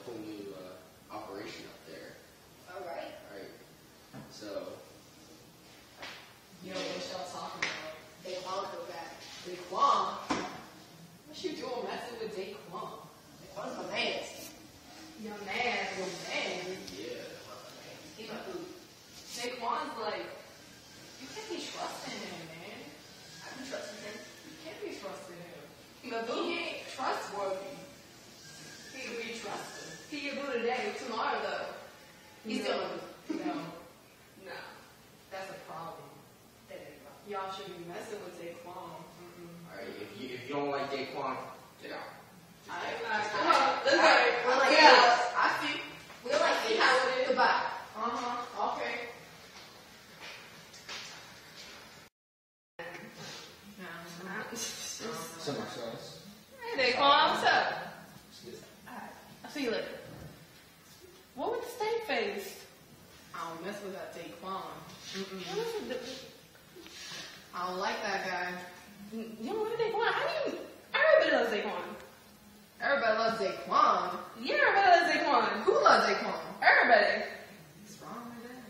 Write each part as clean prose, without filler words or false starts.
whole new operation up there. Alright. Alright. So. Yo, what y'all talking about? Daquan go back. Daquan? What you doing messing with Daquan? Daquan's my man. Your man. Yeah. He's my food. Daquan's like, you can't be trusting him, man. I can trust him. You can't be trusting him. He my food. He ain't trustworthy. He can be trusted. He can do today, tomorrow though. He's still my food. No. No. That's a problem. That ain't a problem. Y'all should be messing with Daquan. Alright, if you don't like Daquan, get out. Alright. Let's go. We're like, I see. we're like, see how it is. Goodbye. Okay. So much sauce. Hey, Daquan, what's up? Alright, I'll see you later. What with the stank face? I don't mess with that Daquan. I don't like that guy. You don't like Daquan? How do you? Everybody loves Daquan. Everybody loves Daquan. Yeah, everybody loves Daquan. Who loves Daquan? Everybody. What's wrong with that?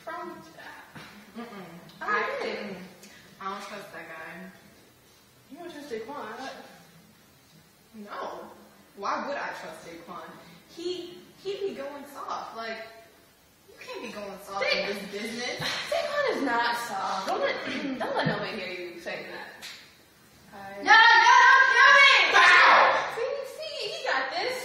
From I don't trust that guy. You don't trust Daquan? No. Why would I trust Daquan? He be going soft. Like, you can't be going soft in this business. Daquan is not soft. Don't let nobody hear you saying that. No, don't kill me! See, he got this.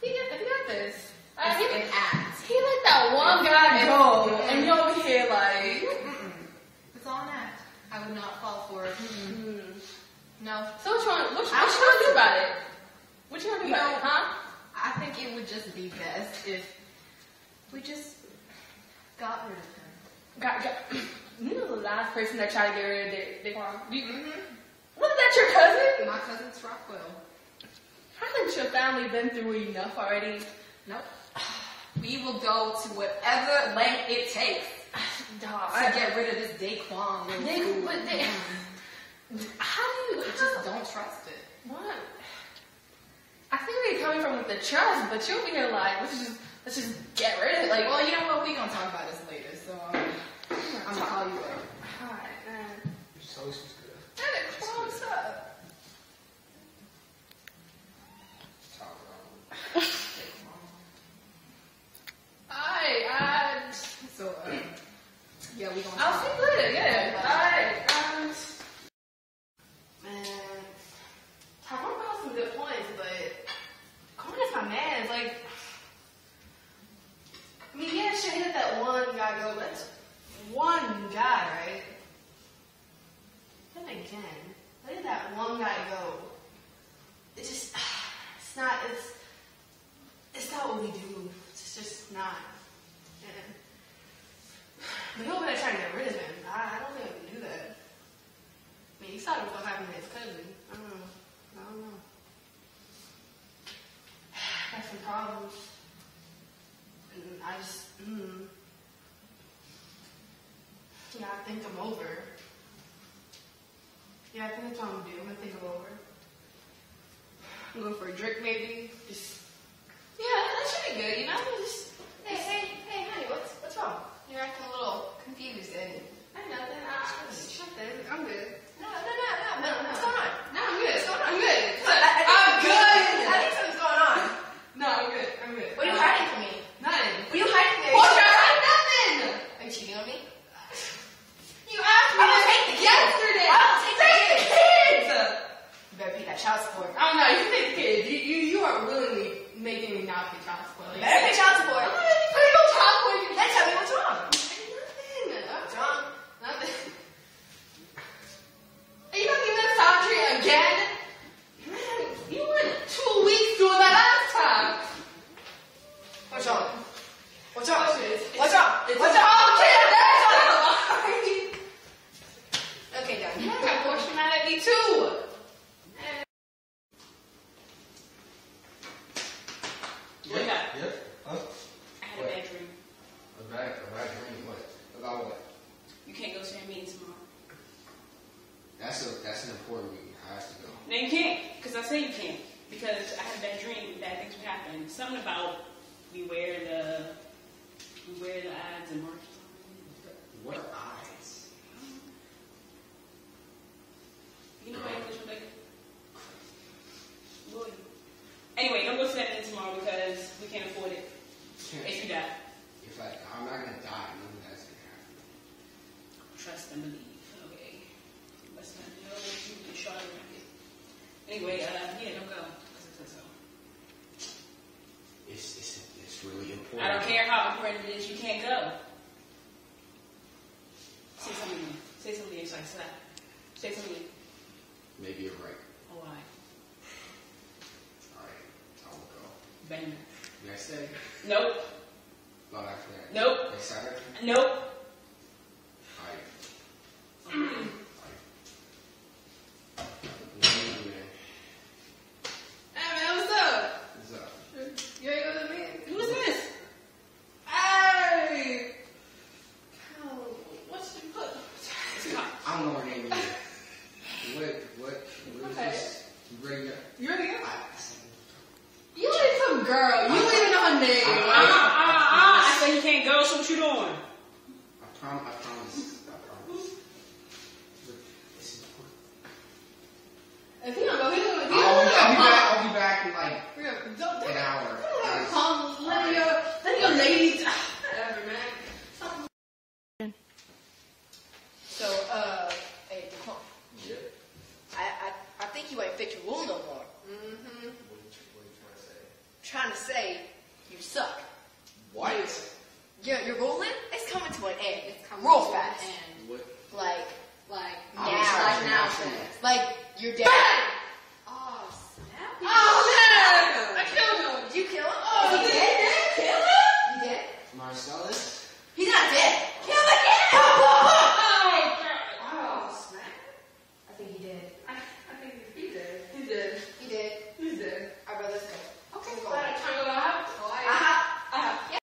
He got this. It's an act. He let that one guy go, and you over here like. It's all an act. I would not fall for it. No. So what you want to do about it? What you want to do about it, huh? I think it would just be best if we just got rid of him. You know the last person that tried to get rid of Daquan? Wasn't that your cousin? My cousin's Rockwell. Hasn't your family been through enough already? Nope. We will go to whatever length it takes to get rid of this Daquan. How do you just don't trust it? What? I think where you're coming from with the trust, but you'll be here like, let's just get rid of it. Like, well, you know what? We gonna talk about this later. So I'm gonna call you later. Alright, man. Your sauce is good. Hey, what's up? Talk about Alright, So, yeah, we gonna I'll see you later, yeah. Alright, man, Tyrone brought some good points, but Corner's my man. It's like, I mean, yeah, sure, he let that one guy go, but that's one guy, right? Then again, letting that one guy go, it just, it's not what we do. It's just not. And, but he'll be trying to get rid of him. I don't think we can do that. I mean, you saw what happened to his cousin. I don't know. Got some problems. And I just, yeah, I think I'm over. Yeah, I think that's what I'm gonna do. I'm gonna think I'm over. I'm going for a drink maybe. Just, yeah, that should be good, you know? Just, Hey, honey, what's wrong? You're acting a little confused and ain't nothing. Shut that. I'm good. no. What's going on? No, I'm good. What's going on? I'm good. I'm good. I think something's going on. No, I'm good. What are you hiding from me? Nothing. What are you hiding from me? What you hiding? Nothing. Are you cheating on me? You asked me I'll take the kids. yesterday. I'll take the kids. You better pay that child support. Oh no, you can take the kids. You are willingly making me not pay child support. You better pay child support. I'm not paying no child support. Then tell me what's wrong. Nothing. What's wrong? Nothing. Are you gonna give me a surgery again? Man, you went 2 weeks doing that last time. What's wrong? What's wrong? It's What's wrong? What's wrong? Okay, done. You got portion mad at me too. What you got? Yep. Huh? I had a bad dream. A bad dream. What? About what? You can't go to that meeting tomorrow. That's an important meeting. I have to go. No, you can't, because I say you can't. because I had a bad dream, bad things would happen. Something about we wear the odds and marks. What eyes? You know what English would like? Well, anyway, don't go to that thing tomorrow because we can't afford it. If you die. I'm not gonna die, none of that's gonna happen. Trust and believe. Okay. Let's not know what you can shot in your head. Anyway, yeah, don't go. It's really important. I don't care how important it is, you can't go. Say something. Say something exciting. Say something. Maybe you're right. Oh, why? Alright, I will go. Bang. Next day? Nope. Not after that. Nope. Next Saturday? Nope. Alright. Hey man, what's up? What's up? You ain't gonna me? Who's this? Hey! What's your put? I don't know her name either. What is Okay. this? You ready to You ready to go? You ain't some girl. You don't even know her name. I said you can't go, so what you doing? I promise. This is important. If he don't go, he's gonna I'll be back in like an hour. Let your lady. Whatever, man. So, hey, come on. Yeah. I think you ain't fit your rule no more. Mm-hmm. What are you trying to say? Trying to say you suck. What? Your ruling is coming to an end. It's coming real fast. What? Like I'm now, trying now, to like you're dead. Oh, snap. Oh man! I killed him. Did you kill him? Oh, he you dead? did? Kill him? You dead? Marcellus? He's not dead. Kill him again! Oh, snap. I think he did. I think he did. He did. He did. He did. Alright, let's go. Okay, Let's go. glad I tangled out. Yeah.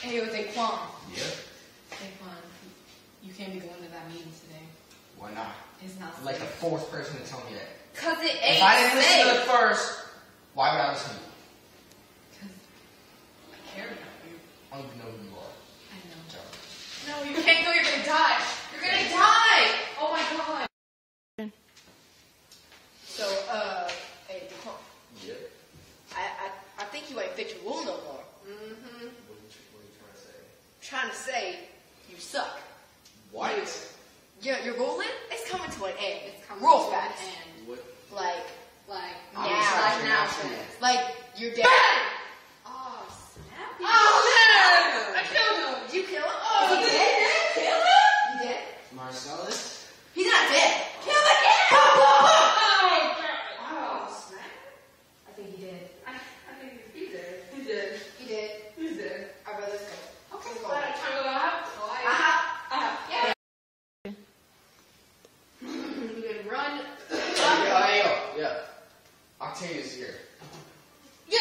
Hey, yo, Daquan. Yeah. Daquan, you can't be going to that meeting today. Why not? It's not I'm like the fourth person to tell me that. Cause it If ain't I didn't listen to safe. it first, why would I listen to you? Because I care about you. I don't even know who you are. I know. So, No, you can't go. You're gonna die. You're gonna die. Oh my god. So, hey, Daquan. yeah. I think you ain't fit your rule no more. Mm-hmm. What are you trying to say? Trying to say you suck. What? Your ruling is coming to an end. It's coming real fast. What? Like I'm now, sorry, now, fast. like you're dead. Oh, snap. Oh man! I killed him. Did you kill him? Oh, he he dead? Kill him? You dead? Marcellus? He's not dead. Kill him again! Oh, snap. I think he did. I think he did. He did. He did. He did. Alright, let's go. Okay, Let's go. glad I tangled out. Yeah. You can run. Yeah. Octavius here. Yeah.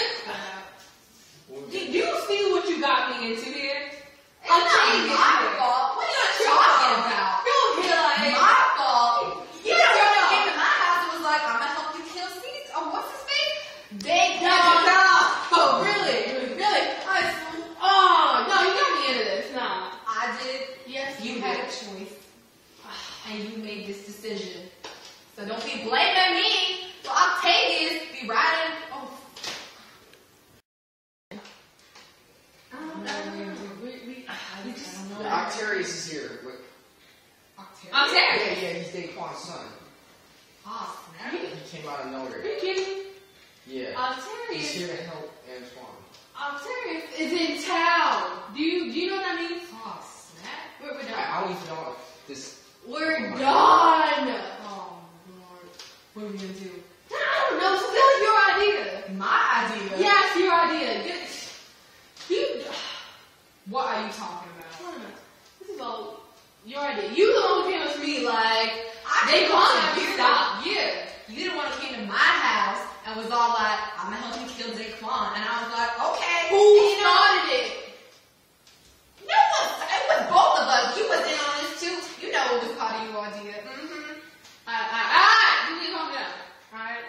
What Do you see what you got me into here? It's not my fault. What are you talking about? You'll be like, My fault. You know, when you came to my house, it was like, I'm gonna help you kill Caesar. Oh, what's his face? Big Dog. Oh, really? Really? No, you got me into this. No. I did. Yes, You you had had a a choice. And you made this decision. So don't be blaming me for Octavius be riding. Oh. I don't know. I don't know. Octavius is here. What? Octavius? Yeah, he's Daquan's son. Oh, snap. He came out of nowhere. Are you kidding? Yeah. He's Octavius. here to help Antoine. Octavius is in town. Do you know what that means? Oh, snap. We're done. I don't even know if this. We're Oh my done. Oh, Lord. What are we going to do? I don't know. Still your idea. My idea. Yes, your idea. What are you talking about? This is all your idea. You the one who came up to me like, they want to stop. Yeah. You the one who came to my house and was all like, I'm gonna help you kill Daquan. And I was like, okay. Who And you know, started it? No, it was both of us. You was in on this too. You know it was part of your idea. You need to calm down. Alright?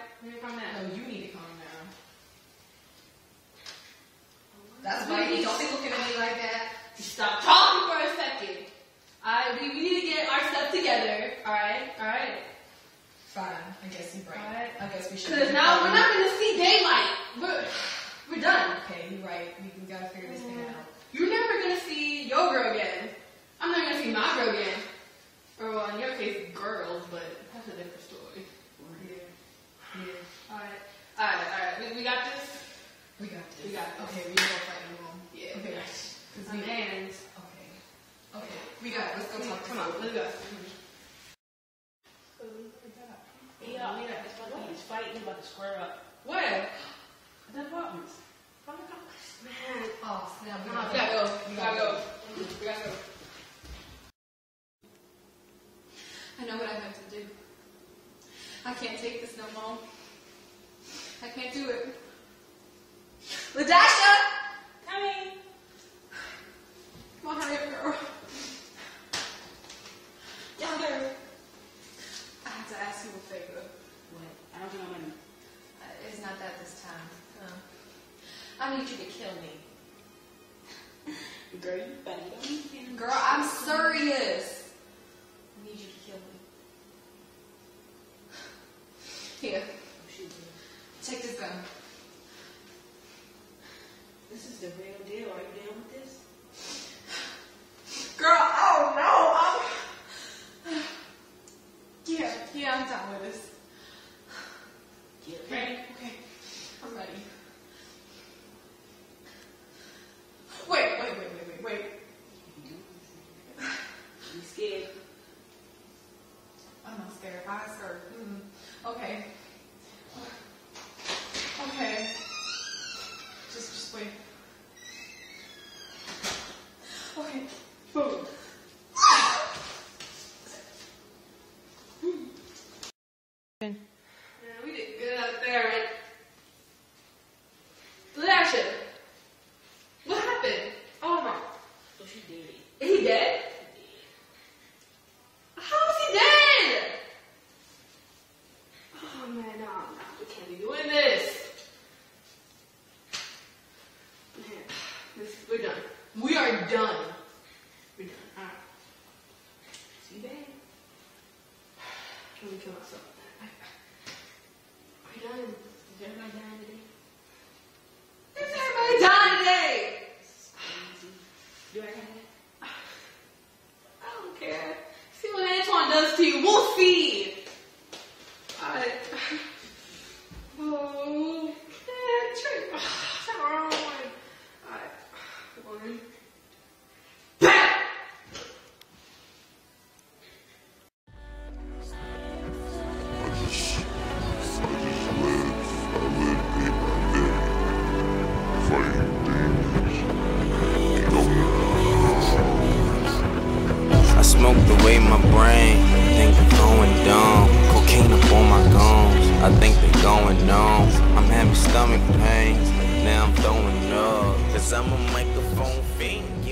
We got this. We got this. Okay, we don't fight anymore. Yeah. Okay. Cause My we, hands. okay. Okay. We got it. Let's go talk. Come on, let's go. Yeah, it's about to be this fight. He's about to square up. Where? The apartments. Man. Oh, snap. We gotta go. We gotta go. We gotta go. I know what I have to do. I can't take this no more. I can't do it. LaDasha! Coming. Come on, hurry up, girl. Younger. I have to ask you a favor. What? I don't know when. It's not that this time. I need you to kill me. Girl, you better don't. Girl, I'm serious. I need you to kill me. Here, take this gun. This is the real deal. Are you down with this? Girl, oh no, yeah, I'm done with this. Get ready. Okay, I'm ready. Wait. You scared? I'm not scared. I'm scared. Okay. Okay. Just wait. Okay. Boom. Yeah, we did good out there, right? LaDasha! What happened? Oh my. So she did it. Is he dead? How is he dead? Oh man, no, we can't be doing this. Man, we're done. We are done. We're done. Alright. See you then. Let me kill myself. We're done. Is everybody dying today? Is everybody dying today? Do I have that? I don't care. See what Antoine does to you. We'll see. Alright. Oh, man. Trick. It's not wrong one. Alright. One. Bam! I smoked away my brain, think I'm going dumb. Cocaine up on my gums, I think they going numb. I'm having stomach pains, now I'm throwing up. Cause I'm a microphone fiend.